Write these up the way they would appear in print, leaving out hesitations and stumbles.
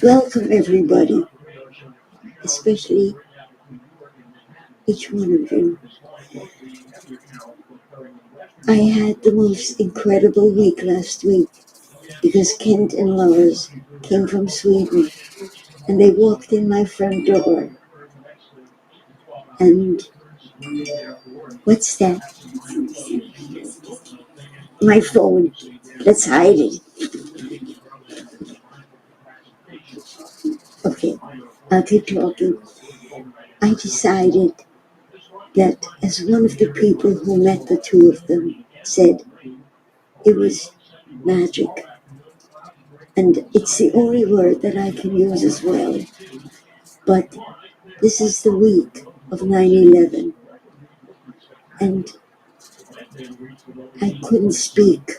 Welcome, everybody, especially each one of you. I had the most incredible week last week because Kent and Lars came from Sweden and they walked in my front door. And what's that? My phone. Let's hide it. Okay, I'll keep talking. I decided that as one of the people who met the two of them said, it was magic. And it's the only word that I can use as well. But this is the week of 9/11, and I couldn't speak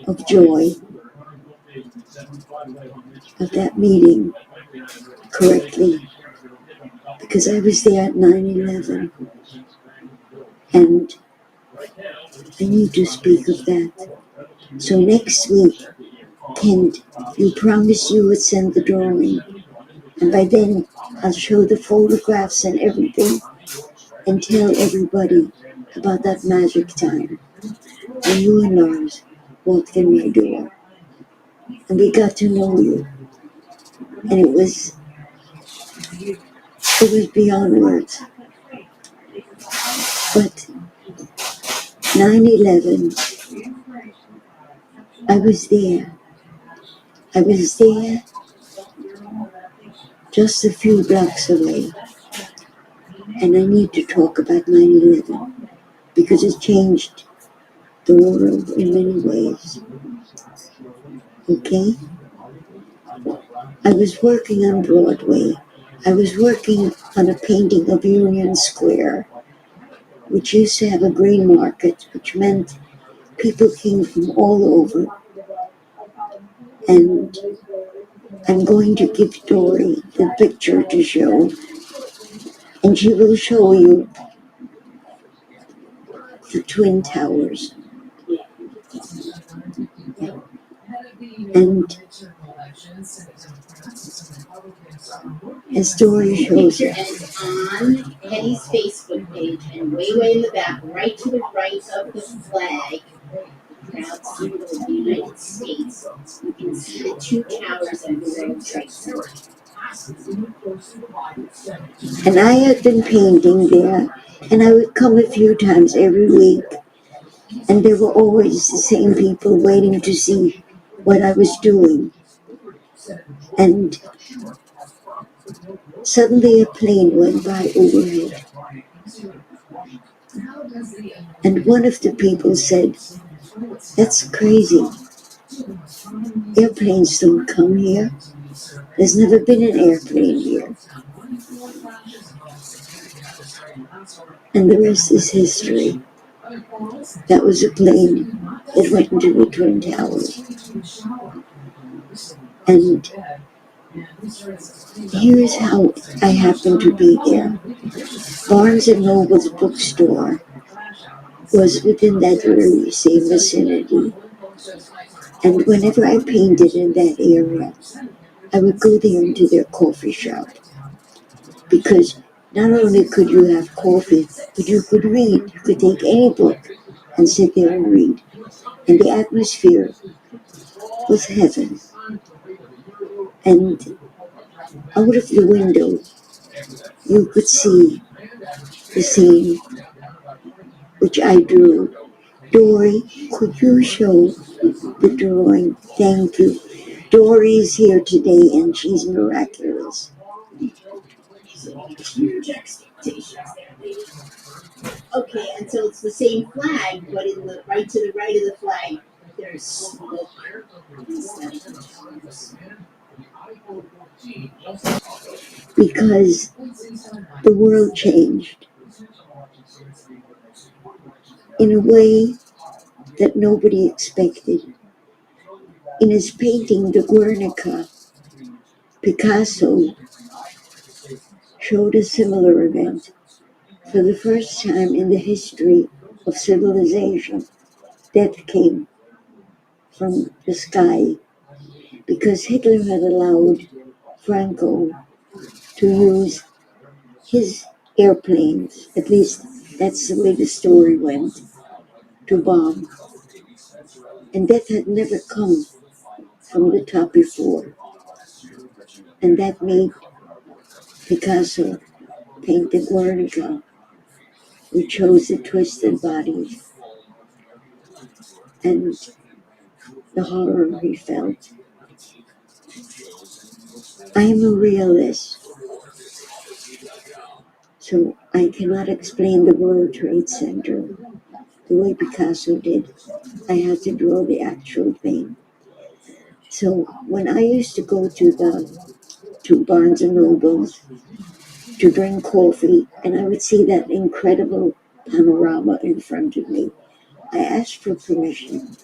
of joy of that meeting correctly because I was there at 9/11, and I need to speak of that. So next week, Kent, you promised you would send the drawing, and by then I'll show the photographs and everything and tell everybody about that magic time when you and Lars walked in my door and we got to know you, and it was beyond words. But 9/11, I was there. I was there just a few blocks away, and I need to talk about 9/11 because it changed the world in many ways. Okay? I was working on Broadway. I was working on a painting of Union Square, which used to have a green market, which meant people came from all over. And I'm going to give Dory the picture to show, and she will show you the Twin Towers. And as Dory shows it, on Hedy's Facebook page, and way in the back, right to the right of the flag, the proud symbol of the United States, you can see the two towers of the World Trade Center. And I had been painting there, and I would come a few times every week, and there were always the same people waiting to see what I was doing. And suddenly a plane went by overhead, and one of the people said, "That's crazy. Airplanes don't come here. There's never been an airplane here." And the rest is history. That was a plane that went into the Twin Towers. And here's how I happened to be there. Barnes and Noble's bookstore was within that very same vicinity. And whenever I painted in that area, I would go there into their coffee shop. Because not only could you have coffee, but you could read. You could take any book and sit there and read. And the atmosphere was heaven. And out of the window, you could see the scene which I drew. Dory, could you show the drawing? Thank you. Dory is here today and she's miraculous. Huge expectations there, lady. Okay, and so it's the same flag, but in the right to the right of the flag, there's smoke instead of towers. Because the world changed in a way that nobody expected. In his painting, the Guernica, Picasso showed a similar event. For the first time in the history of civilization, death came from the sky. because Hitler had allowed Franco to use his airplanes, at least that's the way the story went, to bomb. And that had never come from the top before. And that made Picasso paint the Guernica, which shows the twisted bodies and the horror he felt. I am a realist, so I cannot explain the World Trade Center the way Picasso did. I had to draw the actual thing. So when I used to go to Barnes and Nobles to drink coffee, and I would see that incredible panorama in front of me, I asked for permission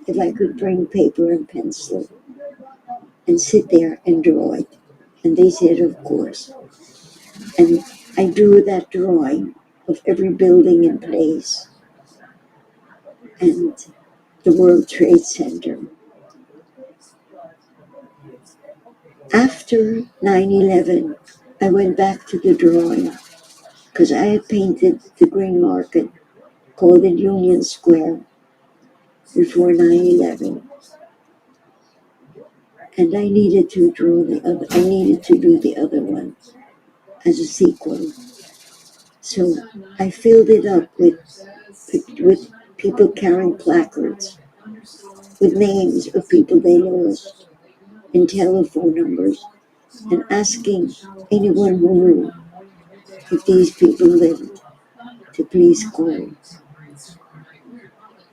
if I could bring paper and pencil and sit there and draw it. And they said, of course. And I drew that drawing of every building and place and the World Trade Center. After 9/11, I went back to the drawing because I had painted the Green Market, called it Union Square, before 9/11. And I needed to do the other one as a sequel. So I filled it up with people carrying placards with names of people they lost and telephone numbers and asking anyone who knew if these people lived to please call.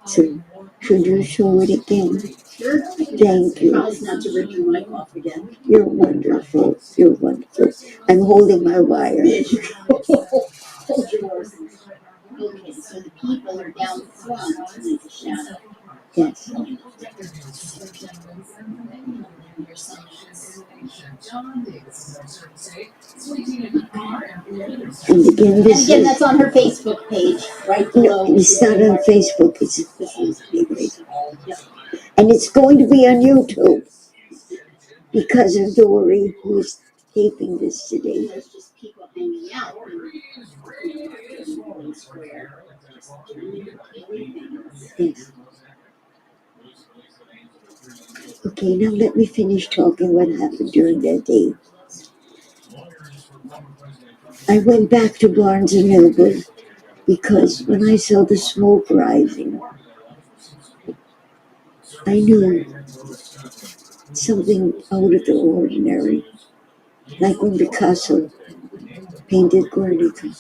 So should you show it again? Sure. Thank you. Promise not to rip your mic off again. You're wonderful. You're wonderful. I'm holding my wire. There you go. Hold your horses. Okay, so the people are down front with the shadow. Yes. And again, And again, that's on her Facebook page, right below. No, it's not on Facebook. It's Yep. and it's going to be on YouTube because of Dory, who's taping this today. There's just people hanging out in square. Yes. Okay, now let me finish talking what happened during that day. I went back to Barnes and Noble because when I saw the smoke rising, I knew something out of the ordinary, like when Picasso painted Guernica,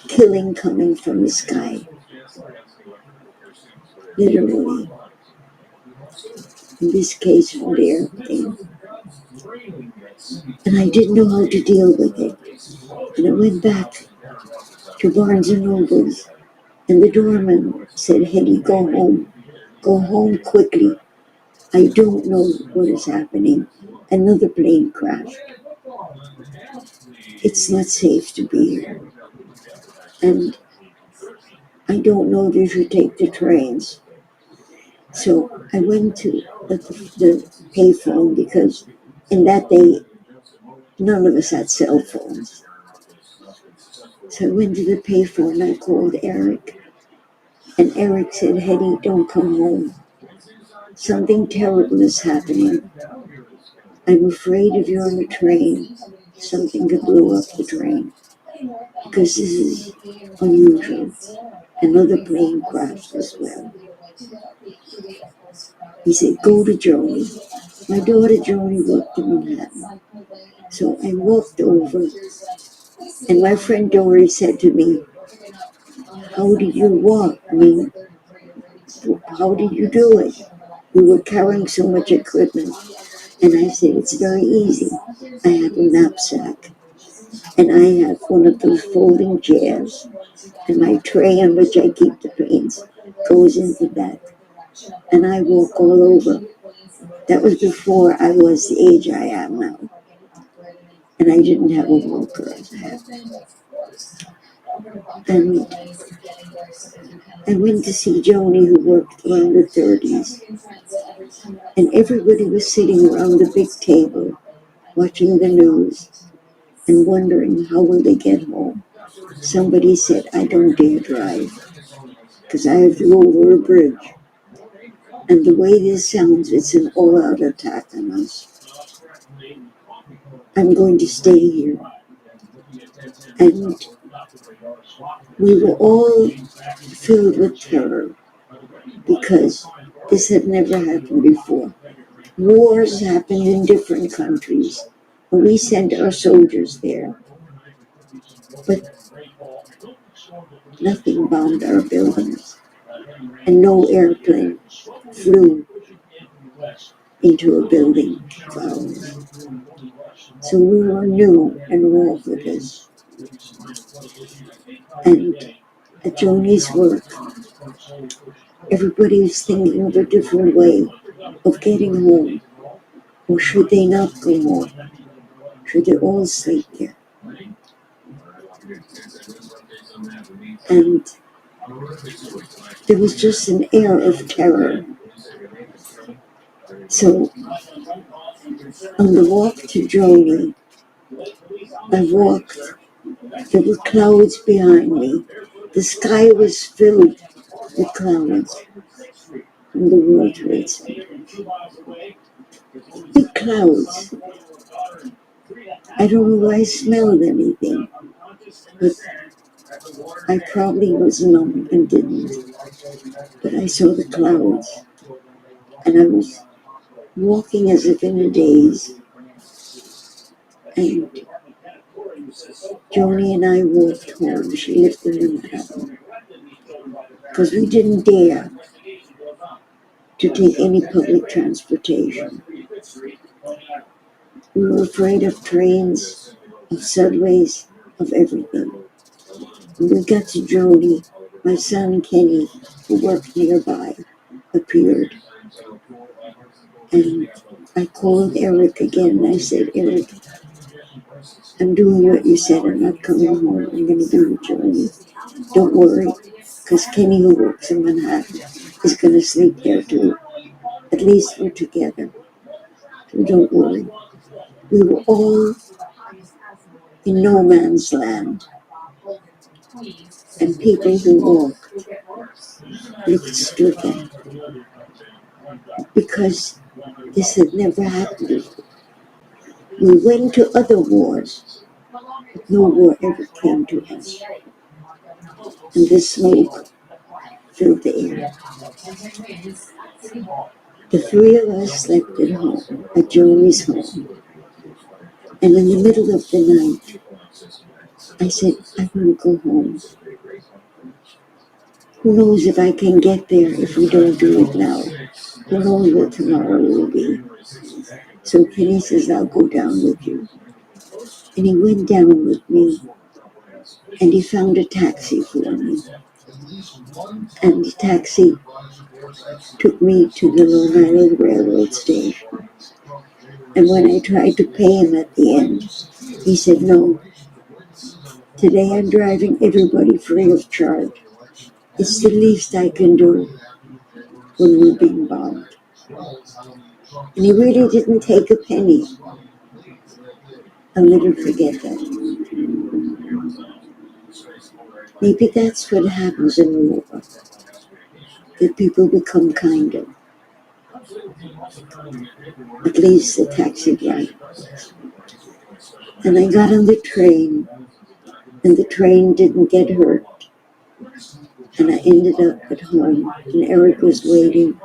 killing coming from the sky, literally. In this case, from the airplane. And I didn't know how to deal with it. And I went back to Barnes and Nobles, and the doorman said, Hedy, go home. Go home quickly. I don't know what is happening. Another plane crashed. It's not safe to be here. And I don't know if you should take the trains. So I went to the payphone because in that day, none of us had cell phones. So I went to the payphone and I called Eric. And Eric said, Hedy, don't come home. Something terrible is happening. I'm afraid if you're on a train, something could blow up the train. Because this is unusual. Another plane crashed as well. He said, go to Joni. My daughter Joni worked in Manhattan. So I walked over, and my friend Dory said to me, how did you walk? I mean, how did you do it? We were carrying so much equipment. And I said, it's very easy. I have a knapsack, and I have one of those folding chairs, and my tray on which I keep the paints goes into that. And I walk all over. That was before I was the age I am now. And I didn't have a walker as I have. And I went to see Joni, who worked around the 30s, and everybody was sitting around the big table watching the news and wondering how will they get home. Somebody said, I don't dare drive because I have to go over a bridge. And the way this sounds, it's an all-out attack on us. I'm going to stay here. And we were all filled with terror because this had never happened before. Wars happened in different countries, and we sent our soldiers there, but nothing bombed our buildings, and no airplane flew into a building of ours. So we were new and raw for this. And at Joni's work, everybody was thinking of a different way of getting home. Or should they not go home? Should they all sleep there? And there was just an air of terror. So on the walk to Joni, I walked. There were clouds behind me. The sky was filled with clouds from the World Trade Center. Big clouds. I don't know why I smelled anything, but I probably was numb and didn't. But I saw the clouds, and I was walking as if in a daze. And Joni and I walked home. She lived in Manhattan. Because we didn't dare to take any public transportation. We were afraid of trains, of subways, of everything. When we got to Joni, my son Kenny, who worked nearby, appeared. And I called Eric again. I said, Eric, I'm doing what you said. I'm not coming home. I'm going to be with Joni. Don't worry, because Kenny, who works in Manhattan, is going to sleep there too. At least we're together. So don't worry. We were all in no man's land. And people who walked looked stricken because this had never happened before. We went to other wars, but no war ever came to us. And the smoke filled the air. The three of us slept at home, at Joni's home. And in the middle of the night, I said, I want to go home. Who knows if I can get there if we don't do it now? Who knows what tomorrow will be? So Kenny says, I'll go down with you. And he went down with me, and he found a taxi for me. And the taxi took me to the Long Island Railroad station. And when I tried to pay him at the end, he said, no, today I'm driving everybody free of charge. It's the least I can do when we're being bombed. And he really didn't take a penny. I'll never forget that. Maybe that's what happens in war, that people become kinder. At least the taxi driver. And I got on the train, and the train didn't get hurt. And I ended up at home, and Eric was waiting,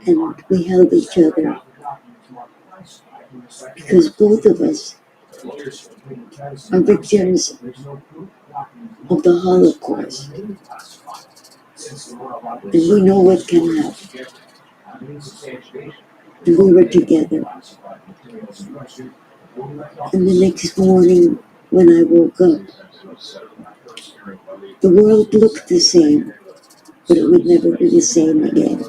and we held each other. Because both of us are victims of the Holocaust. And we know what can happen. And we were together. And the next morning, when I woke up, the world looked the same, but it would never be the same again.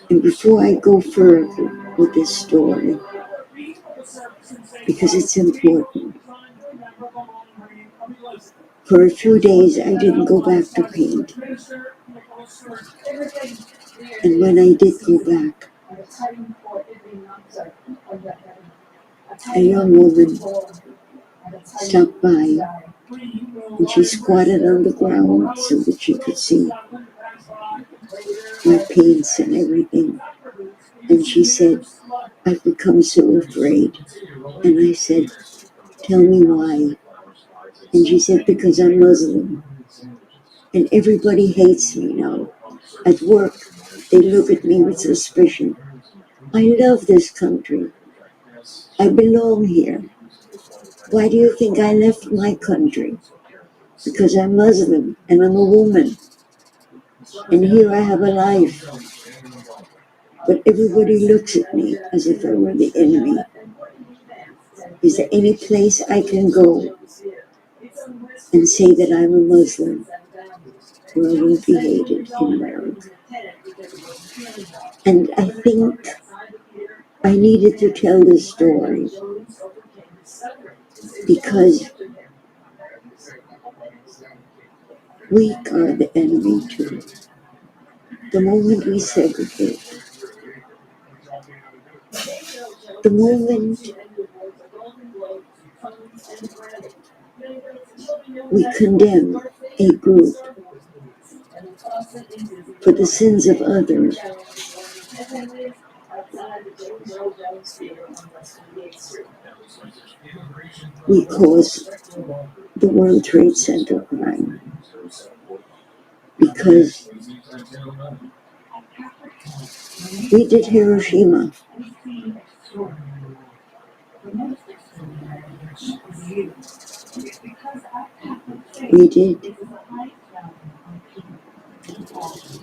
And before I go further with this story, because it's important, For a few days, I didn't go back to paint. And when I did go back, a young woman stopped by and she squatted on the ground so that she could see my paints and everything. And she said, I've become so afraid. And I said, tell me why. And she said, because I'm Muslim. And everybody hates me now. At work, they look at me with suspicion. I love this country. I belong here. Why do you think I left my country? Because I'm Muslim and I'm a woman. And here I have a life. But everybody looks at me as if I were the enemy. Is there any place I can go and say that I'm a Muslim where I won't be hated in America? And I think I needed to tell this story because we are the enemy too. The moment we segregate, the moment we condemn a group for the sins of others, we cause the World Trade Center crime. Because we did Hiroshima. We did.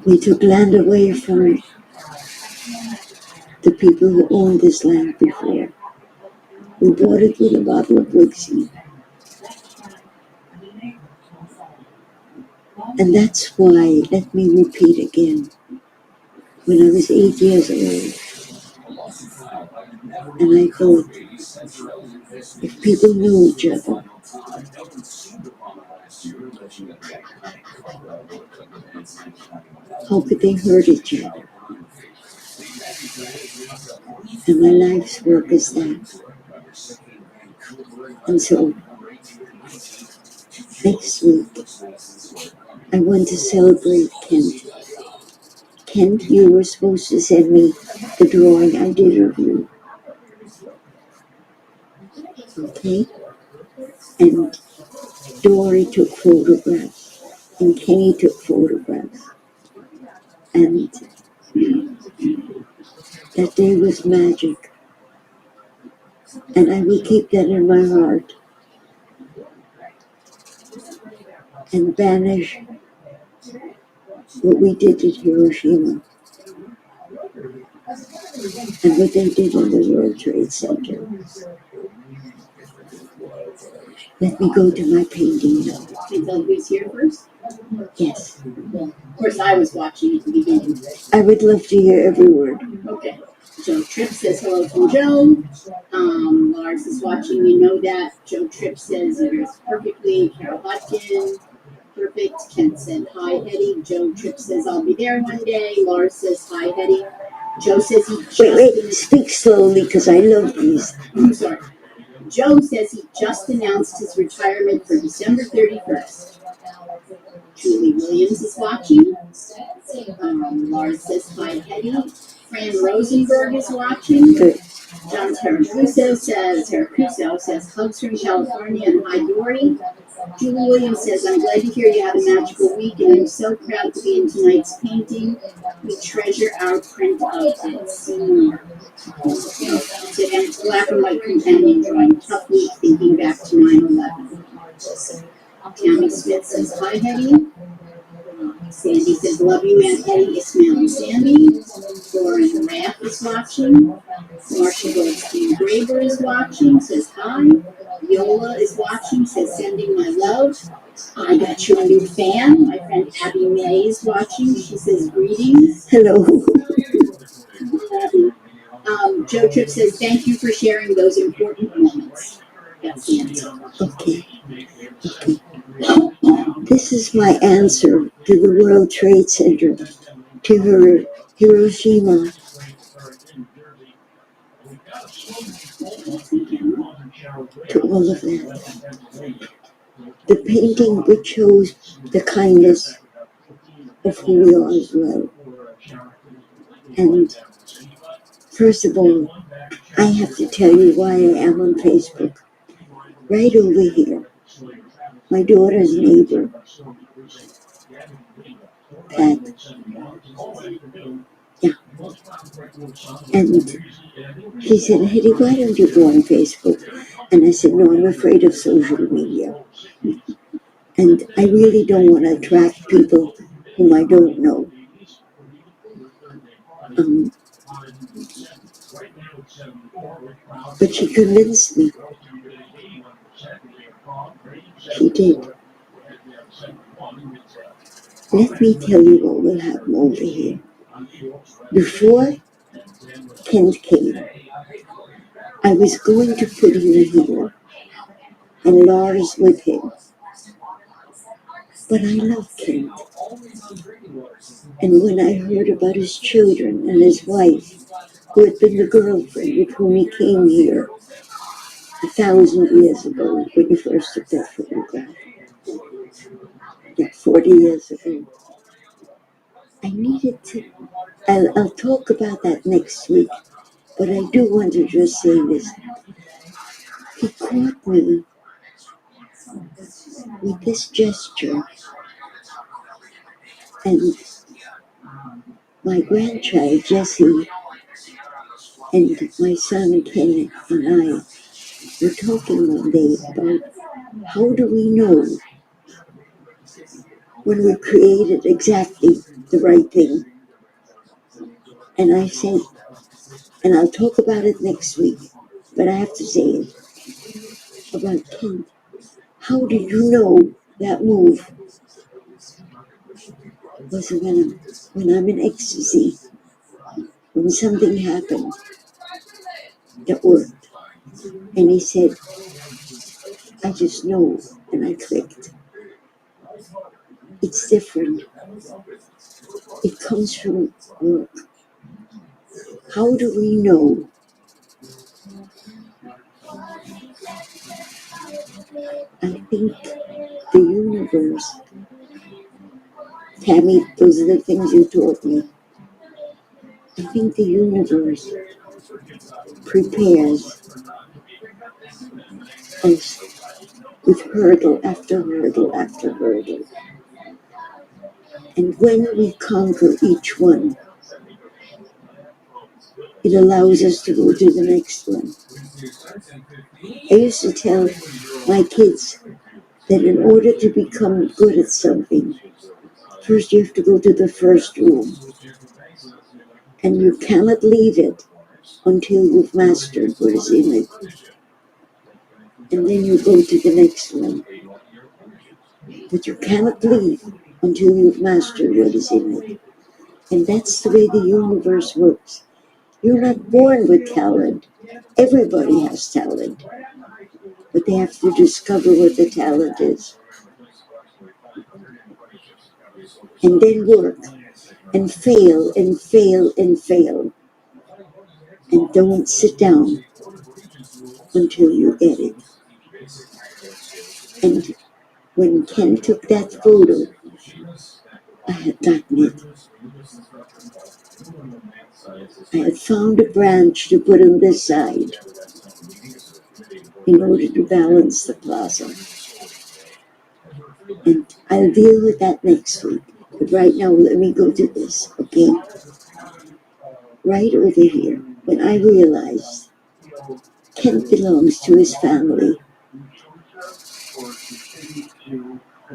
We took land away from the people who owned this land before. We bought it with a bottle of whiskey. And that's why, let me repeat again, when I was 8 years old, and I thought, if people knew each other, how could they hurt each other? And my life's work is that. And so, next week, I want to celebrate Kent. Kent, you were supposed to send me the drawing I did of you. Okay? And Dory took photographs, and Kenny took photographs. And that day was magic. And I will keep that in my heart and banish what we did at Hiroshima and what they did in the World Trade Center. Let me go to my painting now. Can tell who's here first? Yes. Well, of course, I was watching at the beginning. I would love to hear every word. Okay. Joe Tripp says hello from Joe. Lars is watching, you know that. Joe Tripp says it is perfectly. Carol Hodgkin, perfect. Kent said hi, Hedy. Joe Tripp says I'll be there one day. Lars says hi, Hedy. Joe says he just... Wait, speak slowly because I love these. I'm sorry. Joe says he just announced his retirement for December 31st. Julie Williams is watching. Lars says hi, Hedy. Fran Rosenberg is watching. Good. John Taracuso says hugs from California and hi, Dory. Julie Williams says, I'm glad to hear you had a magical week and I'm so proud to be in tonight's painting. We treasure our print outfits. And it's black and white companion drawing. Tough week thinking back to 9/11. Tammy Smith says, hi, Hedy. Sandy says, love you, Aunt Hedy, Ismail and Sandy. Lauren Raff is watching. Marcia Goldstein Graber is watching, says hi. Yola is watching, says sending my love. I got you a new fan. My friend Abby May is watching. She says greetings. Hello. Joe Tripp says, thank you for sharing those important moments. That's the answer. Okay. This is my answer to the World Trade Center, to Hiroshima. To all of that. The painting which shows the kindness of who we are as well. And first of all, I have to tell you why I am on Facebook. Right over here, my daughter's neighbor, Pat, yeah, and she said, Hedy, why don't you go on Facebook? And I said, no, I'm afraid of social media. And I really don't want to attract people whom I don't know. But she convinced me. She did. Let me tell you what will happen over here. Before Kent came, I was going to put him here and Lars with him. But I love Kent. And when I heard about his children and his wife, who had been the girlfriend with whom he came here 1,000 years ago when he first took that photograph, yeah, 40 years ago, I needed to, I'll talk about that next week, but I do want to just say this. He caught me with this gesture, and my grandchild Jessie and my son Ken and I were talking one day about how do we know when we created exactly the right thing. And I said, and I'll talk about it next week, but I have to say it about Kent. How did you know that move was when I'm in ecstasy, when something happened that worked? And he said, I just know, and I clicked. It's different. It comes from work. How do we know? I think the universe, Tammy, those are the things you taught me. I think the universe prepares us with hurdle after hurdle after hurdle. And when we conquer each one, it allows us to go to the next one. I used to tell my kids that in order to become good at something, first you have to go to the first room. And you cannot leave it until you've mastered what is in it. And then you go to the next one. But you cannot leave until you've mastered what is in it. And that's the way the universe works. You're not born with talent. Everybody has talent. But they have to discover what the talent is. And then work. And fail and fail and fail. And don't sit down until you get it. And when Ken took that photo, I had gotten it. I had found a branch to put on this side in order to balance the blossom. And I'll deal with that next week. But right now, let me go to this, okay? Right over here, when I realized Kent belongs to his family,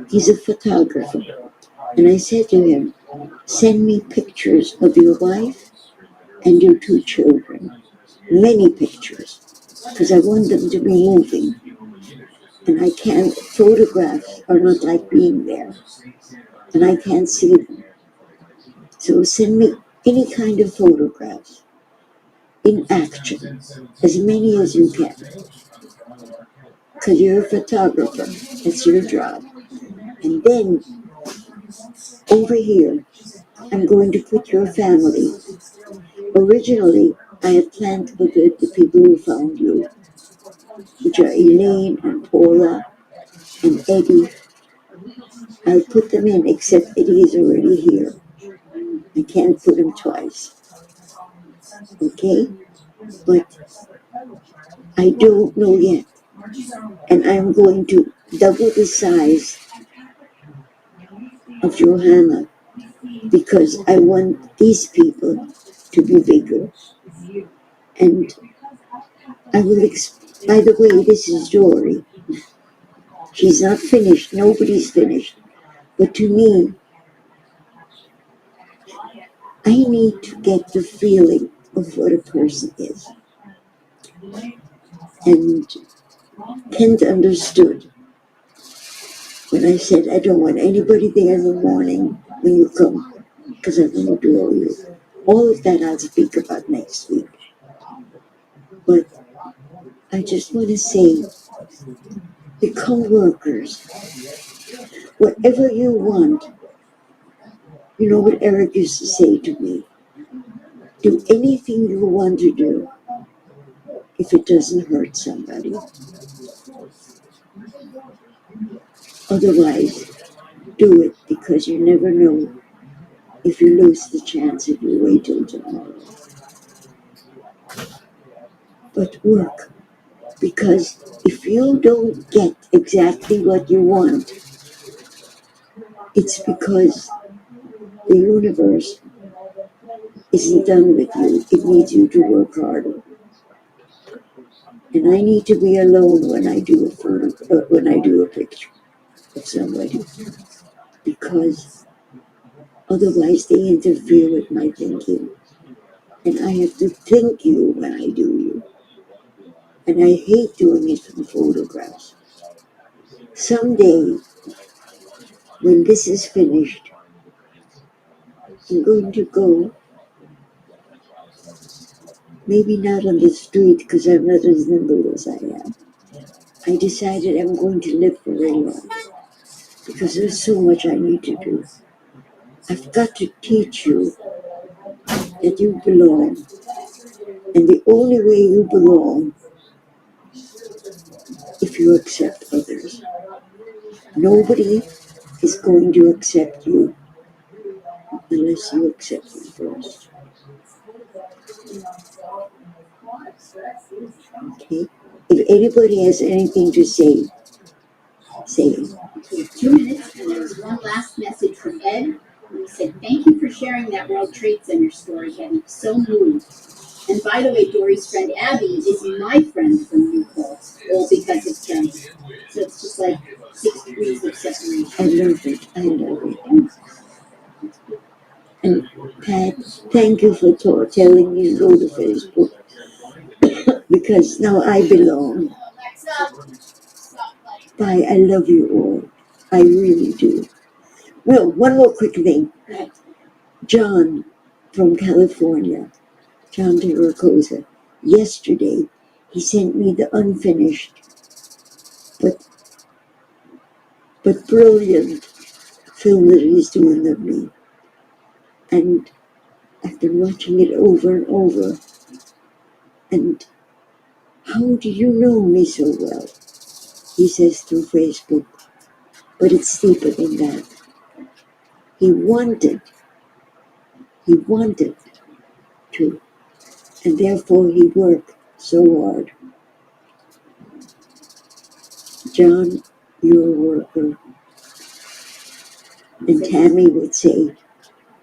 he's a photographer. And I said to him, send me pictures of your wife and your 2 children. Many pictures, because I want them to be moving. And I can't, photographs are not like being there. And I can't see them. So send me any kind of photographs in action, as many as you can. Because you're a photographer, it's your job. And then over here, I'm going to put your family. Originally, I had planned to put the people who found you, which are Elaine and Paula and Hedy. I'll put them in, except Hedy is already here. I can't put him twice. Okay? But I don't know yet. And I'm going to double the size of Johanna because I want these people to be bigger. And I will by the way, this is Dory. She's not finished. Nobody's finished. But to me, I need to get the feeling of what a person is. And Kent understood when I said I don't want anybody there in the morning when you come because I'm going to adore you. All of that I'll speak about next week. But I just want to say, the co-workers, whatever you want, you know what Eric used to say to me, do anything you want to do if it doesn't hurt somebody. Otherwise, do it because you never know if you lose the chance if you wait till tomorrow. But work, because if you don't get exactly what you want, it's because the universe isn't done with you. It needs you to work harder. And I need to be alone when I do a photo, when I do a picture of somebody, because otherwise they interfere with my thinking. And I have to think you when I do you. And I hate doing it from photographs. Someday, when this is finished, I'm going to go, maybe not on the street because I'm not as nimble as I am. I decided I'm going to live very long because there's so much I need to do. I've got to teach you that you belong. And the only way you belong if you accept others. Nobody is going to accept you unless you accept them first. Okay? If anybody has anything to say, say it. We have 2 minutes, and there's one last message from Ed. He said, "Thank you for sharing that World Trade Center story, Hedy. So moved. And by the way, Dory's friend Abby is my friend from Newport, all because of Kenny. So it's just like 6 degrees of separation." I love it. I love it. And Pat, thank you for telling me to go to Facebook because now I belong. Bye. I love you all. I really do. Well, one more quick thing. John from California, John Terracosa, yesterday he sent me the unfinished but brilliant film that he's doing of me. And I've been watching it over and over. And how do you know me so well? He says through Facebook. But it's deeper than that. He wanted to. And therefore he worked so hard. John, you're a worker. And Tammy would say,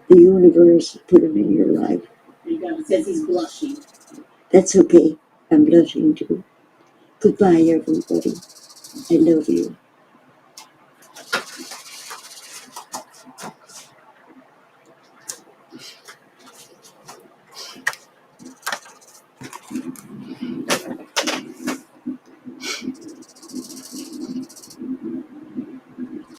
the universe put him in your life. He says he's blushing. That's okay. I'm blushing too. Goodbye, everybody. I love you.